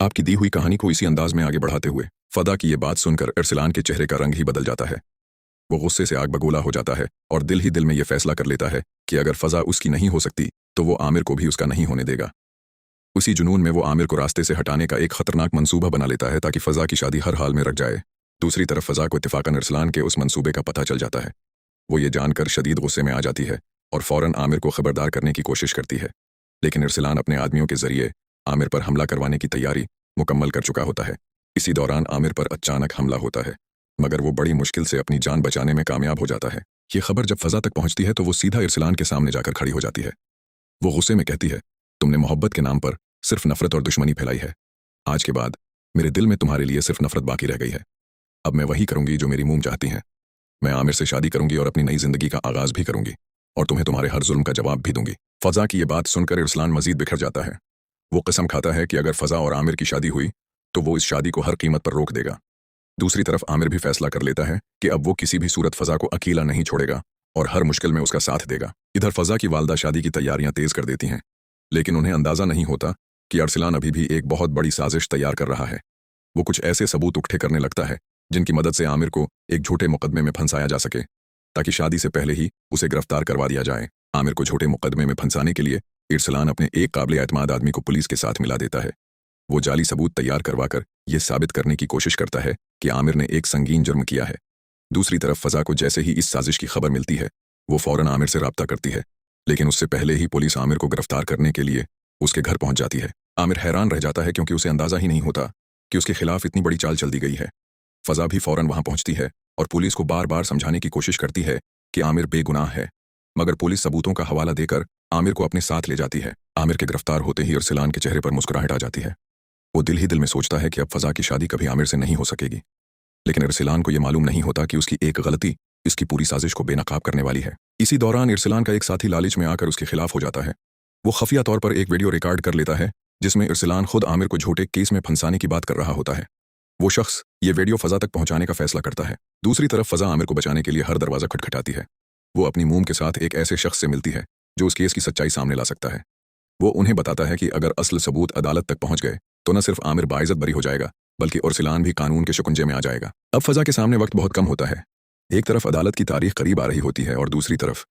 आपकी दी हुई कहानी को इसी अंदाज में आगे बढ़ाते हुए फदा की ये बात सुनकर अरसलान के चेहरे का रंग ही बदल जाता है। वो गुस्से से आग बगोला हो जाता है और दिल ही दिल में ये फैसला कर लेता है कि अगर फजा उसकी नहीं हो सकती तो वो आमिर को भी उसका नहीं होने देगा। उसी जुनून में वो आमिर को रास्ते से हटाने का एक खतरनाक मंसूबा बना लेता है ताकि फजा की शादी हर हाल में रख जाए। दूसरी तरफ फजा को इत्तेफाकन अरसलान के उस मंसूबे का पता चल जाता है। वो ये जानकर शदीद गुस्से में आ जाती है और फौरन आमिर को खबरदार करने की कोशिश करती है, लेकिन अरसलान अपने आदमियों के जरिए आमिर पर हमला करवाने की तैयारी मुकम्मल कर चुका होता है। इसी दौरान आमिर पर अचानक हमला होता है, मगर वो बड़ी मुश्किल से अपनी जान बचाने में कामयाब हो जाता है। ये खबर जब फजा तक पहुंचती है तो वो सीधा अरसलान के सामने जाकर खड़ी हो जाती है। वो गुस्से में कहती है, तुमने मोहब्बत के नाम पर सिर्फ नफरत और दुश्मनी फैलाई है। आज के बाद मेरे दिल में तुम्हारे लिए सिर्फ नफरत बाकी रह गई है। अब मैं वही करूंगी जो मेरी मूम चाहती हैं। मैं आमिर से शादी करूंगी और अपनी नई जिंदगी का आगाज भी करूंगी और तुम्हें तुम्हारे हर जुल्म का जवाब भी दूंगी। फजा की ये बात सुनकर अरसलान मजीद बिखर जाता है। वो कसम खाता है कि अगर फजा और आमिर की शादी हुई तो वो इस शादी को हर कीमत पर रोक देगा। दूसरी तरफ आमिर भी फैसला कर लेता है कि अब वो किसी भी सूरत फजा को अकेला नहीं छोड़ेगा और हर मुश्किल में उसका साथ देगा। इधर फजा की वालदा शादी की तैयारियां तेज कर देती हैं, लेकिन उन्हें अंदाजा नहीं होता कि अरसलान अभी भी एक बहुत बड़ी साजिश तैयार कर रहा है। वो कुछ ऐसे सबूत इकट्ठे करने लगता है जिनकी मदद से आमिर को एक झूठे मुकदमे में फंसाया जा सके, ताकि शादी से पहले ही उसे गिरफ्तार करवा दिया जाए। आमिर को झूठे मुकदमे में फंसाने के लिए अरसलान अपने एक काबिल एतमाद आदमी को पुलिस के साथ मिला देता है। वो जाली सबूत तैयार करवाकर यह साबित करने की कोशिश करता है कि आमिर ने एक संगीन जुर्म किया है। दूसरी तरफ फजा को जैसे ही इस साजिश की खबर मिलती है वो फौरन आमिर से राब्ता करती है, लेकिन उससे पहले ही पुलिस आमिर को गिरफ्तार करने के लिए उसके घर पहुंच जाती है। आमिर हैरान रह जाता है क्योंकि उसे अंदाजा ही नहीं होता कि उसके खिलाफ इतनी बड़ी चाल चल दी गई है। फजा भी फौरन वहां पहुंचती है और पुलिस को बार बार समझाने की कोशिश करती है कि आमिर बेगुनाह है, मगर पुलिस सबूतों का हवाला देकर आमिर को अपने साथ ले जाती है। आमिर के गिरफ्तार होते ही अरसलान के चेहरे पर मुस्कुराहट आ जाती है। वो दिल ही दिल में सोचता है कि अब फजा की शादी कभी आमिर से नहीं हो सकेगी, लेकिन अरसलान को यह मालूम नहीं होता कि उसकी एक गलती इसकी पूरी साजिश को बेनकाब करने वाली है। इसी दौरान अरसलान का एक साथी लालच में आकर उसके खिलाफ हो जाता है। वो खुफिया तौर पर एक वीडियो रिकॉर्ड कर लेता है जिसमें अरसलान खुद आमिर को झूठे केस में फंसाने की बात कर रहा होता है। वो शख्स ये वीडियो फजा तक पहुंचाने का फैसला करता है। दूसरी तरफ फजा आमिर को बचाने के लिए हर दरवाजा खटखटाती है। वो अपनी मूम के साथ एक ऐसे शख्स से मिलती है जो उस केस की सच्चाई सामने ला सकता है। वो उन्हें बताता है कि अगर असल सबूत अदालत तक पहुंच गए तो न सिर्फ आमिर बाइज्जत बरी हो जाएगा बल्कि अरसलान भी कानून के शिकंजे में आ जाएगा। अब फजा के सामने वक्त बहुत कम होता है। एक तरफ अदालत की तारीख करीब आ रही होती है और दूसरी तरफ